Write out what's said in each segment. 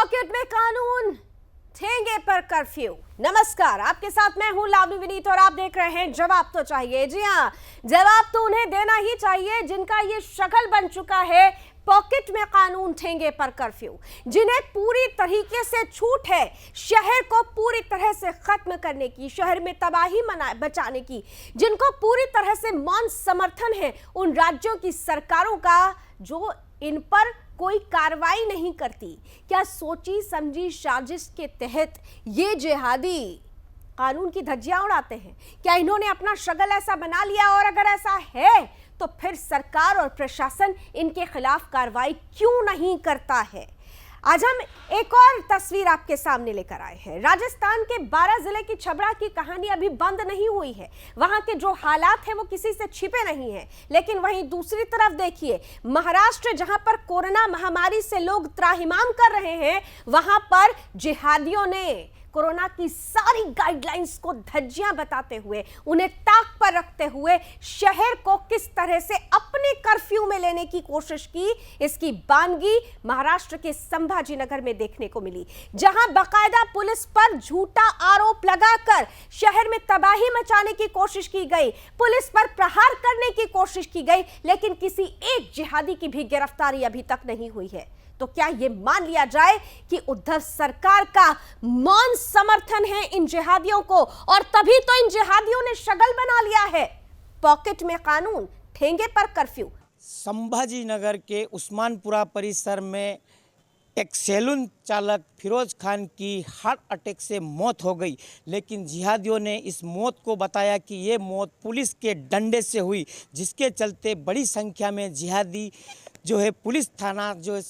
Pocket में कानून, ठेंगे पर कर्फ्यू। नमस्कार, आपके साथ मैं हूं लावनी विनीत और आप देख रहे हैं जवाब तो चाहिए। जी हां, जवाब तो उन्हें देना ही चाहिए जिनका ये शक्ल बन चुका है पॉकेट में कानून, ठेंगे पर कर्फ्यू, जिन्हें पूरी तरीके से छूट है शहर को पूरी तरह से खत्म करने की, शहर में तबाही बचाने की, जिनको पूरी तरह से मौन समर्थन है उन राज्यों की सरकारों का जो इन पर कोई कार्रवाई नहीं करती। क्या सोची समझी साजिश के तहत ये जिहादी कानून की धज्जियां उड़ाते हैं? क्या इन्होंने अपना शगल ऐसा बना लिया? और अगर ऐसा है तो फिर सरकार और प्रशासन इनके खिलाफ कार्रवाई क्यों नहीं करता है? आज हम एक और तस्वीर आपके सामने लेकर आए हैं। राजस्थान के 12 जिले की छबड़ा की कहानी अभी बंद नहीं हुई है। वहां के जो हालात हैं वो किसी से छिपे नहीं हैं। लेकिन वहीं दूसरी तरफ देखिए, महाराष्ट्र जहां पर कोरोना महामारी से लोग त्राहिमाम कर रहे हैं, वहां पर जिहादियों ने कोरोना की सारी गाइडलाइंस को धज्जियां बताते हुए, उन्हें ताक पर रखते हुए शहर को किस तरह से अपने कर्फ्यू में लेने की कोशिश की, इसकी बानगी महाराष्ट्र के संभाजी नगर में देखने को मिली, जहां बाकायदा पुलिस पर झूठा आरोप लगाकर शहर में तबाही मचाने की कोशिश की गई, पुलिस पर प्रहार करने की कोशिश की गई, लेकिन किसी एक जिहादी की भी गिरफ्तारी अभी तक नहीं हुई है। तो क्या यह मान लिया जाए कि उद्धव सरकार का मौन समर्थन है इन जिहादियों को, और तभी तो इन जिहादियों ने शगल बना लिया है पॉकेट में कानून, ठेंगे पर कर्फ्यू। संभाजी नगर के उस्मानपुरा परिसर में एक सैलून चालक फिरोज खान की हार्ट अटैक से मौत हो गई, लेकिन जिहादियों ने इस मौत को बताया कि ये मौत पुलिस के डंडे से हुई, जिसके चलते बड़ी संख्या में जिहादी जो है पुलिस थाना, जो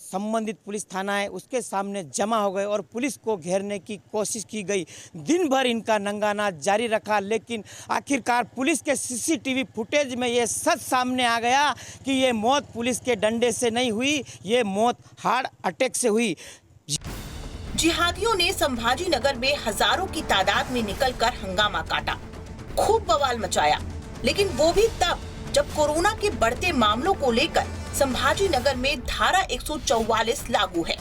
संबंधित पुलिस थाना है, उसके सामने जमा हो गए और पुलिस को घेरने की कोशिश की गई। दिन भर इनका नंगाना जारी रखा, लेकिन आखिरकार पुलिस के सीसीटीवी फुटेज में ये सच सामने आ गया कि ये मौत पुलिस के डंडे से नहीं हुई, ये मौत हार्ट अटैक से हुई। जिहादियों ने संभाजी नगर में हजारों की तादाद में निकलकर हंगामा काटा, खूब बवाल मचाया, लेकिन वो भी तब जब कोरोना के बढ़ते मामलों को लेकर संभाजी नगर में धारा 144 लागू है।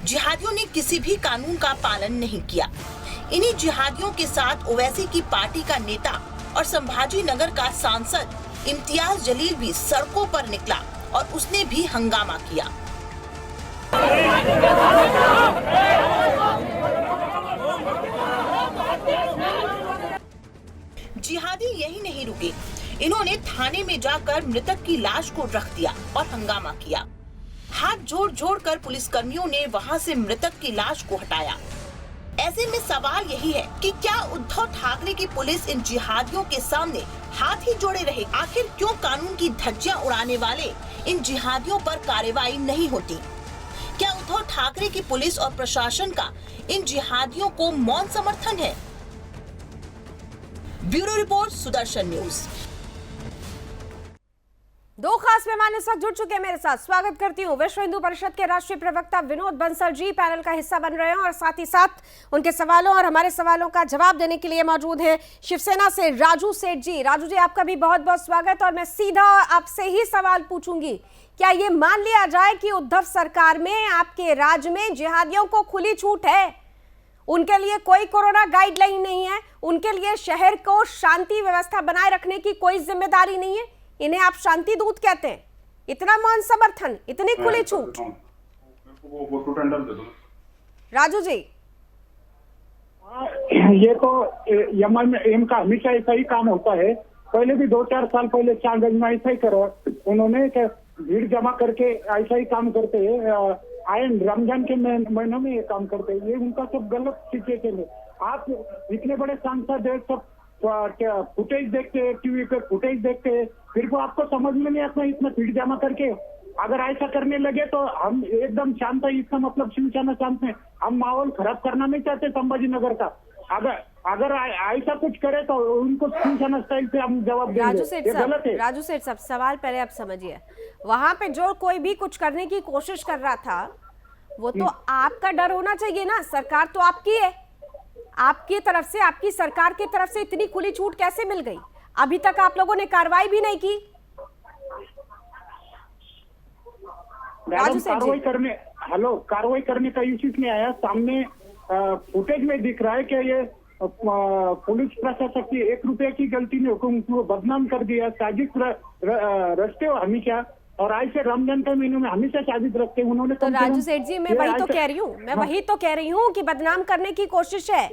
जिहादियों ने किसी भी कानून का पालन नहीं किया। इन्हीं जिहादियों के साथ ओवैसी की पार्टी का नेता और संभाजी नगर का सांसद इम्तियाज जलील भी सड़कों पर निकला और उसने भी हंगामा किया। जिहादी यही नहीं रुके, इन्होंने थाने में जाकर मृतक की लाश को रख दिया और हंगामा किया। हाथ जोड़ जोड़ कर पुलिसकर्मियों ने वहां से मृतक की लाश को हटाया। ऐसे में सवाल यही है कि क्या उद्धव ठाकरे की पुलिस इन जिहादियों के सामने हाथ ही जोड़े रहे? आखिर क्यों कानून की धज्जियां उड़ाने वाले इन जिहादियों पर कार्रवाई नहीं होती? क्या उद्धव ठाकरे की पुलिस और प्रशासन का इन जिहादियों को मौन समर्थन है? Bureau report, Sudarshan news. दो खास मेहमान इस वक्त जुड़ चुके हैं मेरे साथ। स्वागत करती हूँ विश्व हिंदू परिषद के राष्ट्रीय प्रवक्ता विनोद बंसल जी, पैनल का हिस्सा बन रहे हैं, और साथ ही साथ उनके सवालों और हमारे सवालों का जवाब देने के लिए मौजूद हैं शिवसेना से राजू सेठ जी। राजू जी, आपका भी बहुत बहुत स्वागत, और मैं सीधा आपसे ही सवाल पूछूंगी, क्या ये मान लिया जाए कि उद्धव सरकार में, आपके राज्य में जिहादियों को खुली छूट है? उनके लिए कोई कोरोना गाइडलाइन नहीं है, उनके लिए शहर को शांति व्यवस्था बनाए रखने की कोई जिम्मेदारी नहीं है, इन्हें आप शांति दूत कहते हैं? इतना मौन समर्थन, इतनी खुली छूट? राजू जी, ये तो एम का हमेशा ऐसा ही काम होता है। पहले भी 2-4 साल पहले चांगज में ऐसा ही करो, उन्होंने भीड़ जमा करके ऐसा ही काम करते हैं। आए रमजान के महीनों में ये काम करते हैं, ये उनका सब गलत सिचुएशन है। आप इतने बड़े सांसद है, सब फुटेज देखते हैं, टीवी पे फुटेज देखते हैं, फिर को आपको समझ में नहीं आता इसमें भीड़ जमा करके अगर ऐसा करने लगे तो हम एकदम शांत है। इसका मतलब शिवसेना शांत है, हम माहौल खराब करना नहीं चाहते संभाजी नगर का। अगर ऐसा कुछ करे तो उनको शिवसेना स्टाइल से हम जवाब देंगे। राजू सेठ साहब, सवाल पहले आप समझिए। वहां पे जो कोई भी कुछ करने की कोशिश कर रहा था, वो तो आपका डर होना चाहिए ना। सरकार तो आपकी है, आपकी तरफ से, आपकी सरकार की तरफ से इतनी खुली छूट कैसे मिल गई? अभी तक आप लोगों ने कार्रवाई भी नहीं की। राजू सेठ जी। कार्रवाई करने का इश्यूज नहीं आया सामने। फुटेज में दिख रहा है कि ये पुलिस प्रशासक की 1 रुपए की गलती ने उनको बदनाम कर दिया, साजिश रचते हो हमेशा, और ऐसे रमजान के महीनों में हमेशा साजिश रखते हैं उन्होंने। तो राजू सेठ जी, मैं वही तो कह रही हूँ, मैं वही तो कह रही हूँ कि बदनाम करने की कोशिश है।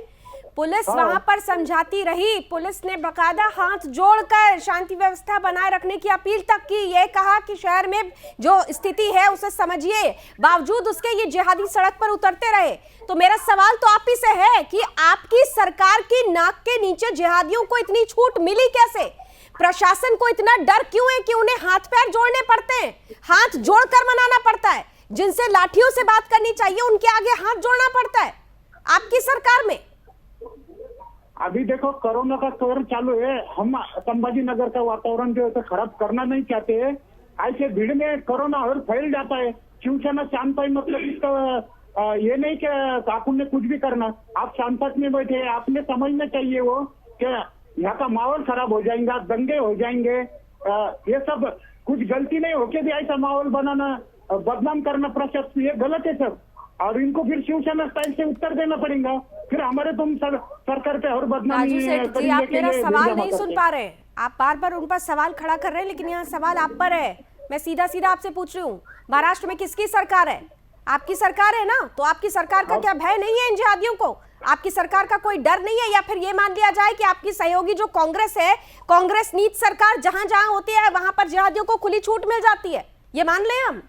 पुलिस वहां पर समझाती रही, पुलिस ने बकायदा हाथ जोड़कर शांति व्यवस्था बनाए रखने की अपील तक की, ये कहा कि शहर में जो स्थिति है उसे समझिए, बावजूद उसके ये जिहादी सड़क पर उतरते रहे। तो मेरा सवाल तो आप ही से है कि आपकी सरकार की नाक के नीचे जिहादियों को इतनी छूट मिली कैसे? प्रशासन को इतना डर क्यों है कि उन्हें हाथ पैर जोड़ने पड़ते हैं, हाथ जोड़कर मनाना पड़ता है? जिनसे लाठियों से बात करनी चाहिए उनके आगे हाथ जोड़ना पड़ता है आपकी सरकार में। अभी देखो कोरोना का कहर चालू है, हम संभाजी नगर का वातावरण जो है तो खराब करना नहीं चाहते हैं। ऐसे भीड़ में कोरोना और फैल जाता है। शिवसेना शांत है, मतलब इसका ये नहीं कि आपने ने कुछ भी करना, आप शांत में बैठे, आपने समझना चाहिए वो कि यहाँ का माहौल खराब हो जाएगा, दंगे हो जाएंगे, ये सब कुछ गलती नहीं होके भी ऐसा माहौल बनाना, बदनाम करना प्रशासन, ये गलत है सब। और इनको फिर शिवसेना स्टाइल से उत्तर देना पड़ेगा, फिर हमारे तुम सरकार पे और बदनामी राजू सेठ जी, आप मेरा सवाल नहीं सुन पा रहे, आप बार बार उन पर सवाल खड़ा कर रहे हैं, लेकिन यहाँ सवाल आप पर है। मैं सीधा सीधा आपसे पूछ रही हूँ, महाराष्ट्र में किसकी सरकार है? आपकी सरकार है ना, तो आपकी सरकार का क्या भय नहीं है इन जिहादियों को? आपकी सरकार का कोई डर नहीं है? या फिर ये मान लिया जाए कि आपकी सहयोगी जो कांग्रेस है, कांग्रेस नीति सरकार जहां जहां होती है वहां पर जिहादियों को खुली छूट मिल जाती है, ये मान ले हम?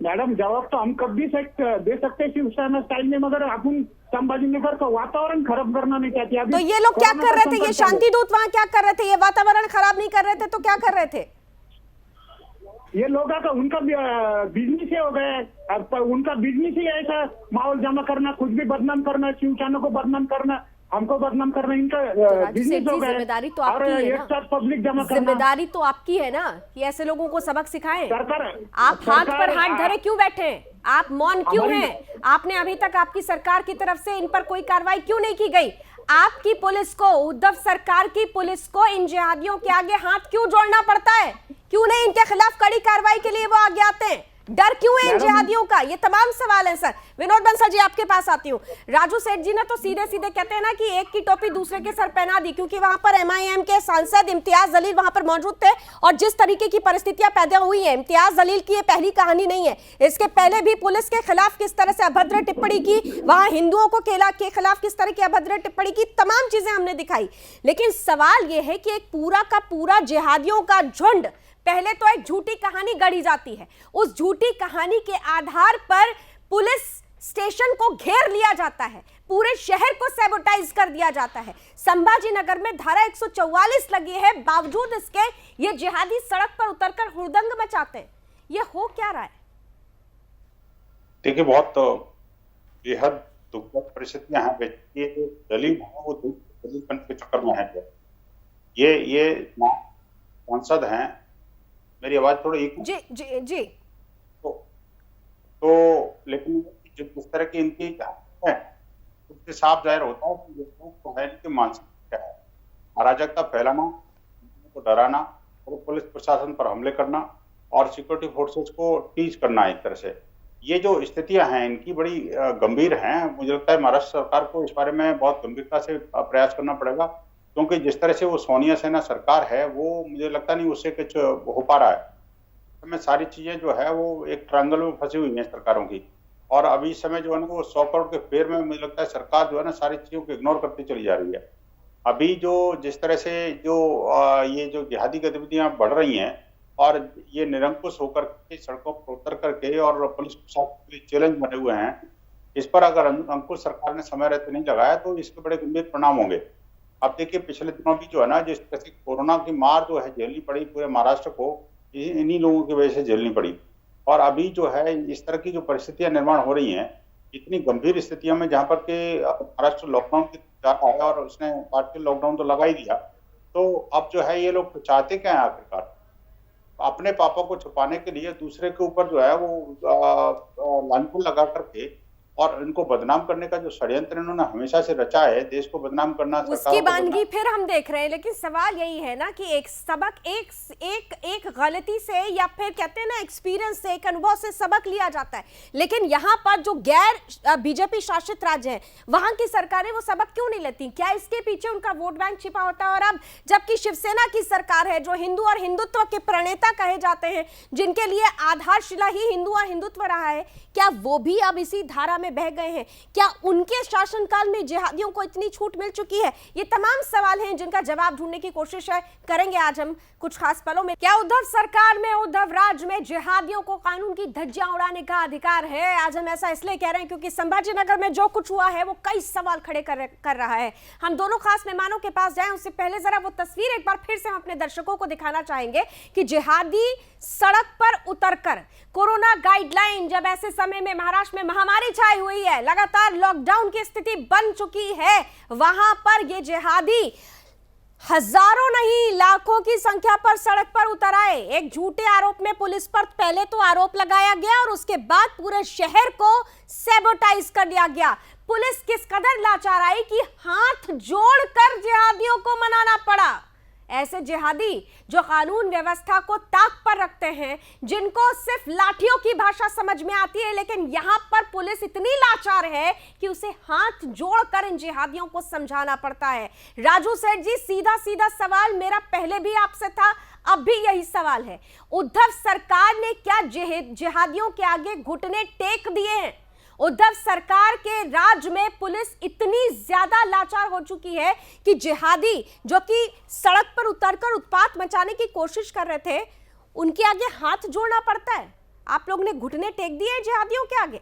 मैडम जवाब तो हम कब भी दे सकते हैं शिवसेना स्टाइल में, मगर अपन संभाजी नगर का वातावरण खराब करना नहीं चाहते। अभी तो ये लोग क्या कर रहे थे? ये शांति दूत वहां क्या कर रहे थे? ये वातावरण खराब नहीं कर रहे थे तो क्या कर रहे थे? ये लोग का उनका बिजनेस ही हो गया, उनका बिजनेस ही ऐसा माहौल जमा करना, कुछ भी बदनाम करना, शिवसेना को बदनाम करना, हमको बदनाम करना, इनका बिजनेस हो गया। जिम्मेदारी तो और आपकी है एक ना, साथ पब्लिक जमा करना, जिम्मेदारी तो आपकी है ना कि ऐसे लोगों को सबक सिखाएं। सरकार आप हाथ पर हाथ धरे क्यों बैठे हैं? आप मौन क्यों हैं? आपने अभी तक आपकी सरकार की तरफ से इन पर कोई कार्रवाई क्यों नहीं की गई? आपकी पुलिस को, उद्धव सरकार की पुलिस को इन जिहादियों के आगे हाथ क्यों जोड़ना पड़ता है? क्यों नहीं इनके खिलाफ कड़ी कार्रवाई के लिए वो आगे आते हैं? डर क्यों है इन जिहादियों का? ये तमाम सवाल हैं सर। विनोद बंसल जी, आपके पास आती हूँ। राजू सेठ जी ने तो सीधे सीधे कहते हैं ना कि एक की टोपी दूसरे के सर पहना दी, क्योंकि वहां पर एमआईएम के सांसद इम्तियाज जलील वहां पर मौजूद थे, और जिस तरीके की परिस्थितियां पैदा हुई है, इम्तियाज जलील की ये पहली कहानी नहीं है। इसके पहले भी पुलिस के खिलाफ किस तरह से अभद्र टिप्पणी की, वहां हिंदुओं को के खिलाफ किस तरह की अभद्र टिप्पणी की, तमाम चीजें हमने दिखाई। लेकिन सवाल यह है कि एक पूरा का पूरा जिहादियों का झुंड, पहले तो एक झूठी कहानी गढ़ी जाती है, उस झूठी कहानी के आधार पर पुलिस स्टेशन को घेर लिया जाता है, पूरे शहर को सैबोटाइज कर दिया जाता है। संभाजी नगर में धारा 144 लगी है, बावजूद इसके ये जिहादी सड़क पर उतरकर हुड़दंग मचाते हैं। ये हो क्या रहा है? देखिए, बहुत बेहद दुखद परिस्थितियां हैं। ये दलील है वो दलीलपन के चक्कर में है। ये सांसद हैं, मेरी आवाज थोड़ी जी जी जी। तो लेकिन जिस तरह की इनकी है उससे साफ जाहिर होता है कि लोग तो है कि मानसिकता क्या है, अराजकता फैलाना, को डराना और पुलिस प्रशासन पर हमले करना और सिक्योरिटी फोर्सेस को टीच करना। एक तरह से ये जो स्थितियां हैं इनकी बड़ी गंभीर हैं। मुझे लगता है महाराष्ट्र सरकार को इस बारे में बहुत गंभीरता से प्रयास करना पड़ेगा, क्योंकि जिस तरह से वो सोनिया सेना सरकार है वो मुझे लगता नहीं उससे कुछ हो पा रहा है। में सारी चीजें जो है वो एक ट्रायंगल में फंसी हुई हैं सरकारों की, और अभी इस समय जो है ना वो 100 करोड़ के फेर में मुझे लगता है सरकार जो है ना सारी चीजों को इग्नोर करती चली जा रही है। अभी जो जिस तरह से जो ये जो जिहादी गतिविधियां बढ़ रही हैं और ये निरंकुश होकर के सड़कों पर उतर करके और पुलिस प्रशासन के चैलेंज बने हुए हैं, इस पर अगर अंकुश सरकार ने समय रहते नहीं लगाया तो इसके बड़े गंभीर परिणाम होंगे। अब देखिए, पिछले दिनों भी जो है ना जिस तरह से कोरोना की मार जो है झेलनी पड़ी पूरे महाराष्ट्र को, इन्हीं लोगों की वजह से झेलनी पड़ी। और अभी जो है इस तरह की जो परिस्थितियां निर्माण हो रही हैं, इतनी गंभीर स्थितियों में जहां पर के महाराष्ट्र लॉकडाउन की जा रहा है और उसने पार्शियल लॉकडाउन तो लगा ही दिया, तो अब जो है ये लोग चाहते क्या है आखिरकार? अपने पापों को छुपाने के लिए दूसरे के ऊपर जो है वो लांछन लगा करके और इनको बदनाम करने का जो षड्यंत्र इन्होंने हमेशा से रचा है, देश को बदनाम करना, उसकी सरकारों को बानगी बदनाम। फिर हम देख रहे हैं, लेकिन सवाल यही है ना कि एक सबक एक एक एक गलती से या फिर कहते हैं ना एक्सपीरियंस से, एक अनुभव से सबक लिया जाता है, लेकिन यहाँ पर जो गैर बीजेपी शासित राज्य हैं वहां की सरकारें वो सबक क्यों नहीं लेती? क्या इसके पीछे उनका वोट बैंक छिपा होता है? और अब जबकि शिवसेना की सरकार है, जो हिंदू और हिंदुत्व के प्रणेता कहे जाते हैं, जिनके लिए आधारशिला ही हिंदू और हिंदुत्व रहा है, क्या वो भी अब इसी धारा में बह गए हैं? क्या उनके शासनकाल में जिहादियों को इतनी छूट मिल चुकी है? ये तमाम सवाल हैं जिनका जवाब ढूंढने की कोशिश करेंगे आज हम कुछ खास पलों में। क्या उद्धव सरकार में, उद्धव राज में जिहादियों को कानून की धज्जियां उड़ाने का अधिकार है? आज हम ऐसा इसलिए कह रहे हैं क्योंकि संभाजी नगर में जो कुछ हुआ है वो कई सवाल खड़े कर रहा है। हम दोनों खास मेहमानों के पास जाएं उससे पहले जरा वो तस्वीर एक बार फिर से हम अपने दर्शकों को दिखाना चाहेंगे कि जिहादी सड़क पर उतरकर कोरोना गाइडलाइन, जब ऐसे समय में महाराष्ट्र में महामारी छाई हुई है, लगातार लॉकडाउन की स्थिति बन चुकी है, वहां पर ये जिहादी हजारों नहीं लाखों की संख्या पर सड़क पर उतर आए। एक झूठे आरोप में पुलिस पर पहले तो आरोप लगाया गया और उसके बाद पूरे शहर को सैबोटाइज कर दिया गया। पुलिस किस कदर लाचार आई कि हाथ जोड़कर जिहादियों को मनाना पड़ा। ऐसे जिहादी जो कानून व्यवस्था को ताक पर रखते हैं, जिनको सिर्फ लाठियों की भाषा समझ में आती है, लेकिन यहां पर पुलिस इतनी लाचार है कि उसे हाथ जोड़कर इन जिहादियों को समझाना पड़ता है। राजू सेठ जी, सीधा सीधा सवाल मेरा पहले भी आपसे था, अब भी यही सवाल है। उद्धव सरकार ने क्या जिहादियों के आगे घुटने टेक दिए हैं? उद्धव सरकार के राज में पुलिस इतनी ज्यादा लाचार हो चुकी है कि जिहादी जो कि सड़क पर उतरकर उत्पात मचाने की कोशिश कर रहे थे, उनके आगे हाथ जोड़ना पड़ता है। आप लोग ने घुटने टेक दिए जिहादियों के आगे।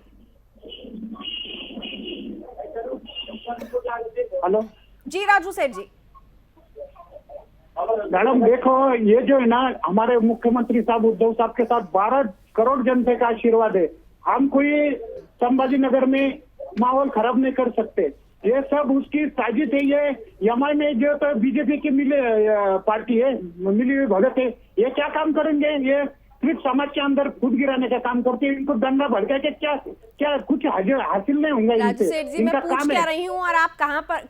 हेलो जी राजू सेठ जी। मैडम देखो, ये जो है ना, हमारे मुख्यमंत्री साहब उद्धव साहब के साथ 12 करोड़ जनता का आशीर्वाद है। हम कोई संभाजी नगर में माहौल खराब नहीं कर सकते। ये सब उसकी साजिश है। ये यमाई में जो तो बीजेपी की मिली पार्टी है, मिली हुई भगत है, ये क्या काम करेंगे? ये सिर्फ समाज के अंदर खुद गिराने का काम करते हैं। इनको दंगा भड़का के क्या कुछ हासिल नहीं होंगे राजू इनसे। सेठ जी, मैं इनका पूछ काम क्या है। रही हूँ और आप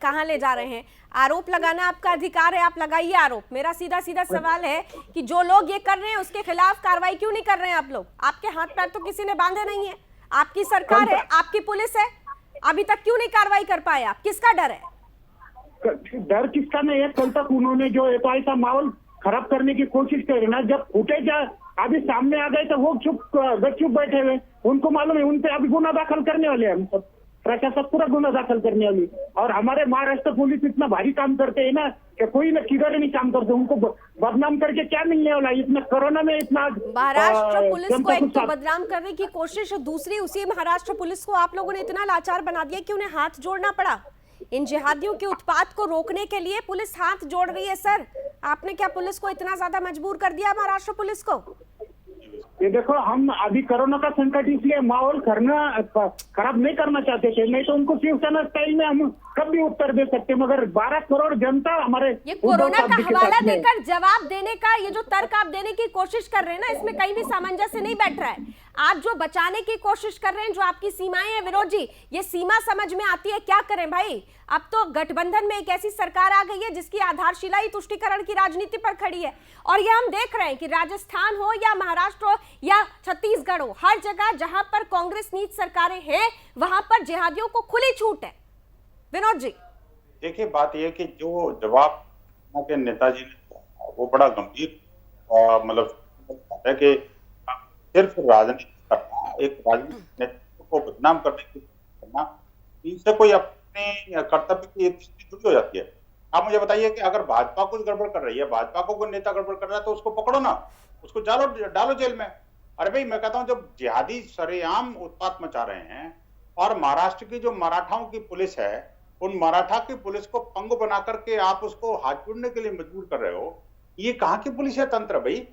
कहाँ ले जा रहे हैं? आरोप लगाना आपका अधिकार है, आप लगाइए आरोप। मेरा सीधा सीधा सवाल है कि जो लोग ये कर रहे हैं उसके खिलाफ कार्रवाई क्यों नहीं कर रहे हैं आप लोग? आपके हाथ पैर तो किसी ने बांधे नहीं है, आपकी सरकार है, आपकी पुलिस है, अभी तक क्यों नहीं कार्रवाई कर पाए आप? किसका डर है? डर किसका नहीं है? कल तक उन्होंने जो है तो ऐसा माहौल खराब करने की कोशिश करी ना, जब फुटेज अभी सामने आ गए तो वो चुप बैठे हुए। उनको मालूम है उन पे अभी गुना दाखिल करने वाले हैं। हम सब प्रशासन पूरा गुना दाखिल करने वाली। और हमारे महाराष्ट्र पुलिस इतना भारी काम करते हैं ना कि कोई ना किधर नहीं काम करते। उनको बदनाम करके क्या मिलने वाला? इतना कोरोना में इतना महाराष्ट्र पुलिस को एक तो बदनाम करने की कोशिश, दूसरी उसी महाराष्ट्र पुलिस को आप लोगों ने इतना लाचार बना दिया कि उन्हें हाथ जोड़ना पड़ा। इन जिहादियों के उत्पात को रोकने के लिए पुलिस हाथ जोड़ रही है। सर, आपने क्या पुलिस को इतना ज्यादा मजबूर कर दिया, महाराष्ट्र पुलिस को? ये देखो, हम अभी कोरोना का संकट इसलिए माहौल खराब नहीं करना चाहते थे, नहीं तो उनको शिवसेना स्टाइल में हम कभी उत्तर दे सकते। मगर 12 करोड़ जनता हमारे ये कोरोना का हवाला देकर जवाब देने का ये जो तर्क आप देने की कोशिश कर रहे हैं ना, इसमें कहीं भी सामंजस्य नहीं बैठ रहा है। आप जो बचाने की कोशिश कर रहे हैं, जो आपकी सीमाएं हैं विनोद जी, ये सीमा समझ में आती है। क्या करें भाई, अब तो गठबंधन में एक ऐसी सरकार आ गई है जिसकी आधारशिला ही तुष्टीकरण की राजनीति पर खड़ी है। और ये हम देख रहे हैं कि राजस्थान हो या महाराष्ट्र हो या छत्तीसगढ़ हो, हर जगह जहां पर कांग्रेस नीत सरकारें हैं वहां पर जिहादियों को खुली छूट है। विनोद जी देखिए, बात यह कि जो जवाब के नेताजी ने वो बड़ा गंभीर मतलब है कि सिर्फ राजनीति करना, एक राजनीतिक नेतृत्व को बदनाम करने की करना, इनसे कोई अपने कर्तव्य की स्थिति जुड़ी हो जाती है। आप मुझे बताइए कि अगर भाजपा कुछ गड़बड़ कर रही है, भाजपा को कोई नेता गड़बड़ कर रहा है तो उसको पकड़ो ना, उसको डालो जेल में। अरे भाई, मैं कहता हूं जब जिहादी सरेआम उत्पात मचा रहे हैं और महाराष्ट्र की जो मराठाओं की पुलिस है, उन मराठा की पुलिस को पंगु बना करके आप उसको हाथ जोड़ने के लिए मजबूर कर रहे हो, ये कहाँ की पुलिस है तंत्र भाई?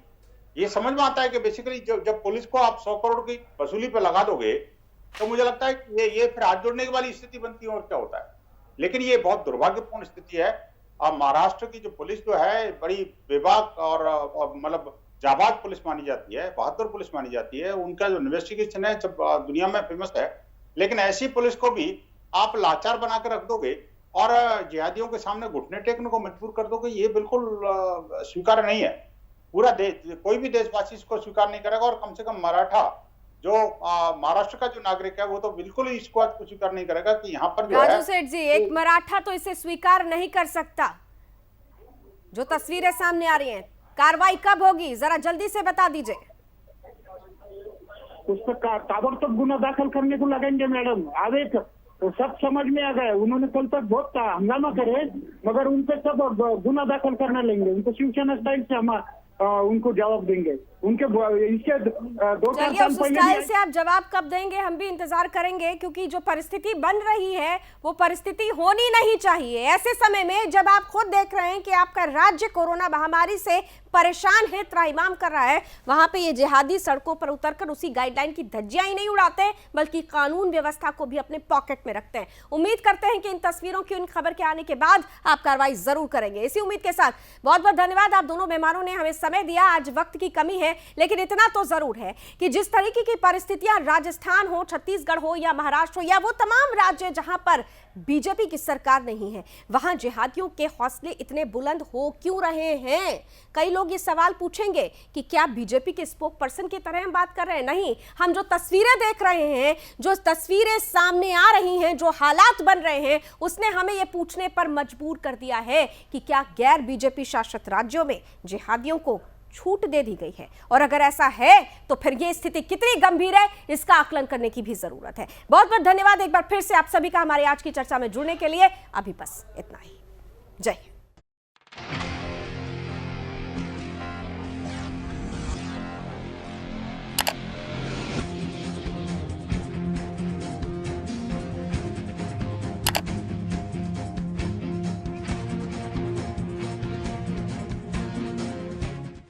ये समझ में आता है कि बेसिकली जब पुलिस को आप 100 करोड़ की वसूली पे लगा दोगे तो मुझे लगता है कि ये फिर हाथ जोड़ने वाली स्थिति बनती है और क्या होता है। लेकिन ये बहुत दुर्भाग्यपूर्ण स्थिति है। अब महाराष्ट्र की जो पुलिस जो है बड़ी बेबाक और मतलब जाबाज पुलिस मानी जाती है, बहादुर पुलिस मानी जाती है। उनका जो इन्वेस्टिगेशन है जब दुनिया में फेमस है, लेकिन ऐसी पुलिस को भी आप लाचार बना कर रख दोगे और जिहादियों के सामने घुटने टेकने को मजबूर कर दोगे, ये बिल्कुल स्वीकार्य नहीं है। पूरा देश, कोई भी देशवासी इसको स्वीकार नहीं करेगा और कम से कम मराठा जो महाराष्ट्र का जो नागरिक है वो तो बिल्कुल ही इसको स्वीकार नहीं करेगा कि यहाँ पर जो है। राजू सेठ जी, एक मराठा तो इसे स्वीकार नहीं कर सकता। जो तस्वीरें सामने आ रही हैं, कार्रवाई कब होगी, जरा जल्दी से बता दीजिए। उस पर ताबड़तोड़ गुना दाखिल करने को लगेंगे मैडम। आगे तो सब समझ में आ गए। उन्होंने कल तक बहुत हंगामा करे, मगर उन पे सब गुना दाखिल करने लेंगे। उनको शिवसेना स्टाइल से हम उनको जवाब देंगे। उनके इसके 2-4 साल उस पहले स्टाइल से आप जवाब कब देंगे, हम भी इंतजार करेंगे, क्योंकि जो परिस्थिति बन रही है वो परिस्थिति होनी नहीं चाहिए। ऐसे समय में जब आप खुद देख रहे हैं कि आपका राज्य कोरोना महामारी से परेशान है, त्राहिमाम कर रहा है, वहां पे ये जिहादी सड़कों पर उतरकर उसी गाइडलाइन की धज्जियां ही नहीं उड़ाते बल्कि कानून व्यवस्था को भी अपने पॉकेट में रखते हैं। उम्मीद करते हैं कि इन तस्वीरों की उन खबर के आने के बाद आप कार्रवाई जरूर करेंगे। इसी उम्मीद के साथ बहुत बहुत धन्यवाद आप दोनों मेहमानों ने हमें समय दिया। आज वक्त की कमी है, लेकिन इतना तो जरूर है कि जिस तरीके की परिस्थितियां राजस्थान हो, छत्तीसगढ़ हो या महाराष्ट्र हो या वो तमाम राज्य जहां पर बीजेपी की सरकार नहीं है, वहां जिहादियों के हौसले इतने बुलंद हो क्यों रहे हैं। कई लोग ये सवाल पूछेंगे कि क्या बीजेपी के स्पोक पर्सन की तरह हम बात कर रहे हैं। नहीं, हम जो तस्वीरें देख रहे हैं, जो तस्वीरें सामने आ रही हैं, जो हालात बन रहे हैं, उसने हमें यह पूछने पर मजबूर कर दिया है कि क्या गैर बीजेपी शासित राज्यों में जिहादियों को छूट दे दी गई है, और अगर ऐसा है तो फिर यह स्थिति कितनी गंभीर है, इसका आकलन करने की भी जरूरत है। बहुत बहुत धन्यवाद एक बार फिर से आप सभी का हमारी आज की चर्चा में जुड़ने के लिए। अभी बस इतना ही। जय हिंद।